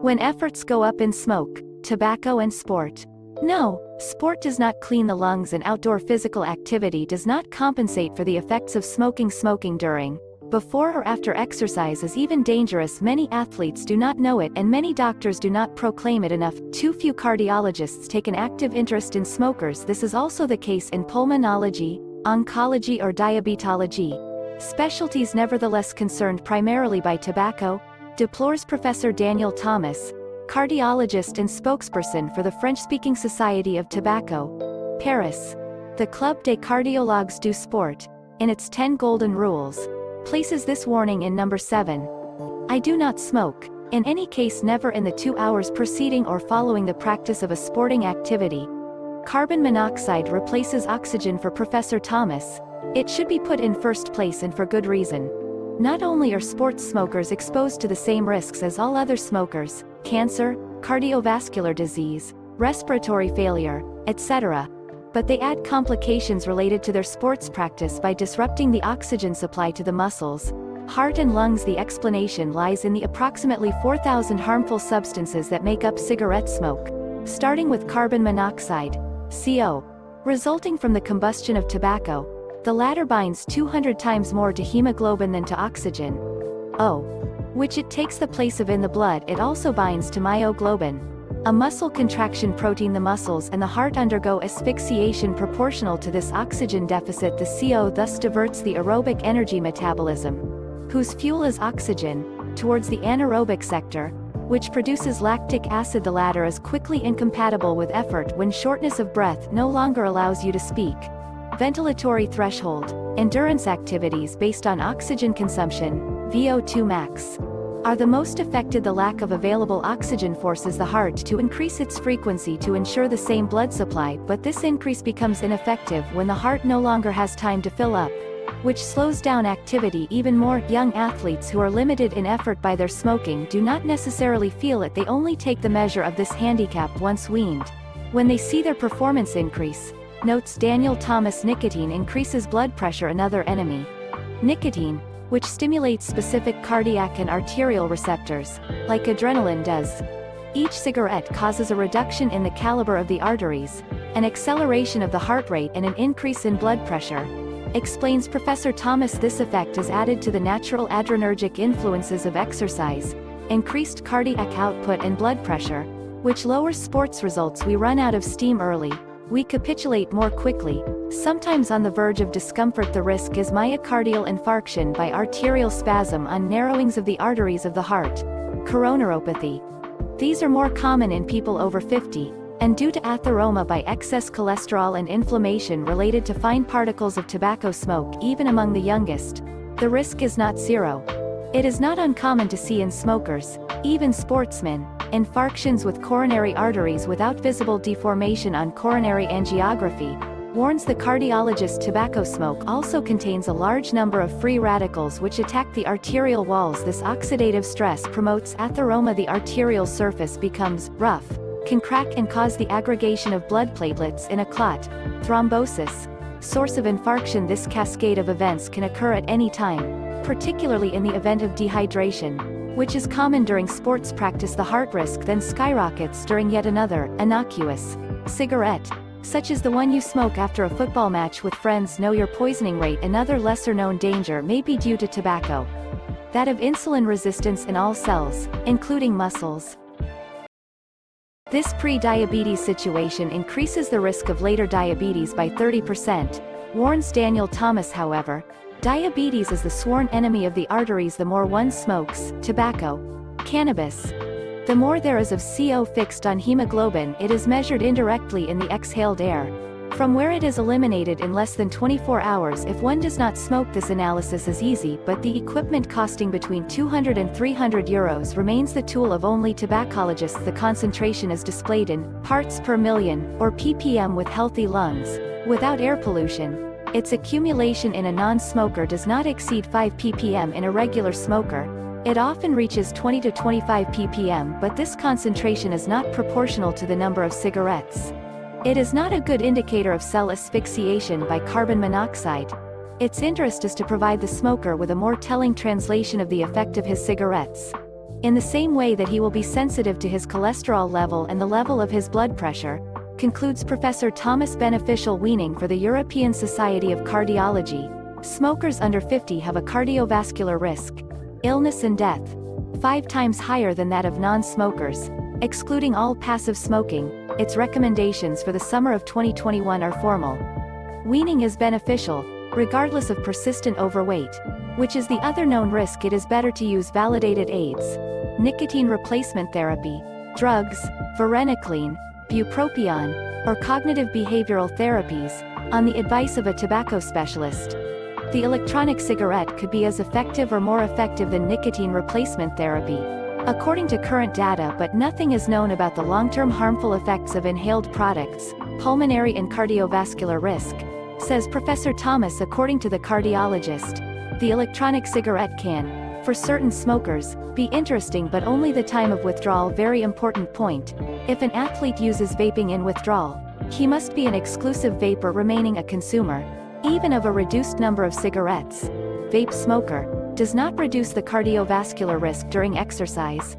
When efforts go up in smoke, tobacco and sport. No, sport does not clean the lungs and outdoor physical activity does not compensate for the effects of smoking. Smoking during, before or after exercise is even dangerous. Many athletes do not know it and many doctors do not proclaim it enough. Too few cardiologists take an active interest in smokers. This is also the case in pulmonology, oncology or diabetology. Specialties nevertheless concerned primarily by tobacco, deplores Professor Daniel Thomas, cardiologist and spokesperson for the French-speaking Society of Tabacco, Paris. The Club des Cardiologues du Sport, in its 10 golden rules, places this warning in number 7. I do not smoke, in any case never in the 2 hours preceding or following the practice of a sporting activity. Carbon monoxide replaces oxygen for Professor Thomas. It should be put in first place and for good reason. Not only are sports smokers exposed to the same risks as all other smokers, cancer, cardiovascular disease, respiratory failure, etc., but they add complications related to their sports practice by disrupting the oxygen supply to the muscles, heart and lungs. The explanation lies in the approximately 4,000 harmful substances that make up cigarette smoke, starting with carbon monoxide, CO, resulting from the combustion of tobacco. The latter binds 200 times more to hemoglobin than to oxygen, O, which it takes the place of in the blood. It also binds to myoglobin, a muscle contraction protein. The muscles and the heart undergo asphyxiation proportional to this oxygen deficit. The CO thus diverts the aerobic energy metabolism, whose fuel is oxygen, towards the anaerobic sector, which produces lactic acid. The latter is quickly incompatible with effort when shortness of breath no longer allows you to speak. Ventilatory threshold, endurance activities based on oxygen consumption, VO2 max, are the most affected. The lack of available oxygen forces the heart to increase its frequency to ensure the same blood supply, but this increase becomes ineffective when the heart no longer has time to fill up, which slows down activity even more. Young athletes who are limited in effort by their smoking do not necessarily feel it. They only take the measure of this handicap once weaned, when they see their performance increase. Notes Daniel Thomas. Nicotine increases blood pressure. Another enemy. Nicotine, which stimulates specific cardiac and arterial receptors, like adrenaline does. Each cigarette causes a reduction in the caliber of the arteries, an acceleration of the heart rate and an increase in blood pressure, explains Professor Thomas. This effect is added to the natural adrenergic influences of exercise, increased cardiac output and blood pressure, which lowers sports results. We run out of steam early. We capitulate more quickly, sometimes on the verge of discomfort. The risk is myocardial infarction by arterial spasm on narrowings of the arteries of the heart, coronaropathy. These are more common in people over 50, and due to atheroma by excess cholesterol and inflammation related to fine particles of tobacco smoke. Even among the youngest, the risk is not zero. It is not uncommon to see in smokers, even sportsmen, infarctions with coronary arteries without visible deformation on coronary angiography, warns the cardiologist. Tobacco smoke also contains a large number of free radicals which attack the arterial walls. This oxidative stress promotes atheroma. The arterial surface becomes rough, can crack and cause the aggregation of blood platelets in a clot, thrombosis, source of infarction. This cascade of events can occur at any time, particularly in the event of dehydration, which is common during sports practice. The heart risk then skyrockets during yet another, innocuous, cigarette, such as the one you smoke after a football match with friends. Know your poisoning rate. Another lesser-known danger may be due to tobacco, that of insulin resistance in all cells, including muscles. This pre-diabetes situation increases the risk of later diabetes by 30%, warns Daniel Thomas. However, diabetes is the sworn enemy of the arteries. The more one smokes tobacco, cannabis, the more there is of CO fixed on hemoglobin. It is measured indirectly in the exhaled air, from where it is eliminated in less than 24 hours if one does not smoke. This analysis is easy, but the equipment costing between 200 and 300 euros remains the tool of only tobaccologists. The concentration is displayed in parts per million, or ppm with healthy lungs, without air pollution. Its accumulation in a non-smoker does not exceed 5 ppm. In a regular smoker, it often reaches 20 to 25 ppm, but this concentration is not proportional to the number of cigarettes. It is not a good indicator of cell asphyxiation by carbon monoxide. Its interest is to provide the smoker with a more telling translation of the effect of his cigarettes. in the same way that he will be sensitive to his cholesterol level and the level of his blood pressure, concludes Professor Thomas. Beneficial weaning. For the European Society of Cardiology, smokers under 50 have a cardiovascular risk, illness and death, 5 times higher than that of non-smokers, excluding all passive smoking. Its recommendations for the summer of 2021 are formal. Weaning is beneficial, regardless of persistent overweight, which is the other known risk. It is better to use validated aids, nicotine replacement therapy, drugs, varenicline, bupropion, or cognitive behavioral therapies, on the advice of a tobacco specialist. The electronic cigarette could be as effective or more effective than nicotine replacement therapy, according to current data, but nothing is known about the long-term harmful effects of inhaled products, pulmonary and cardiovascular risk, says Professor Thomas. According to the cardiologist, the electronic cigarette can, for certain smokers, be interesting, but only the time of withdrawal. Very important point. If an athlete uses vaping in withdrawal, he must be an exclusive vapor, remaining a consumer, even of a reduced number of cigarettes. Vape smoker does not reduce the cardiovascular risk during exercise.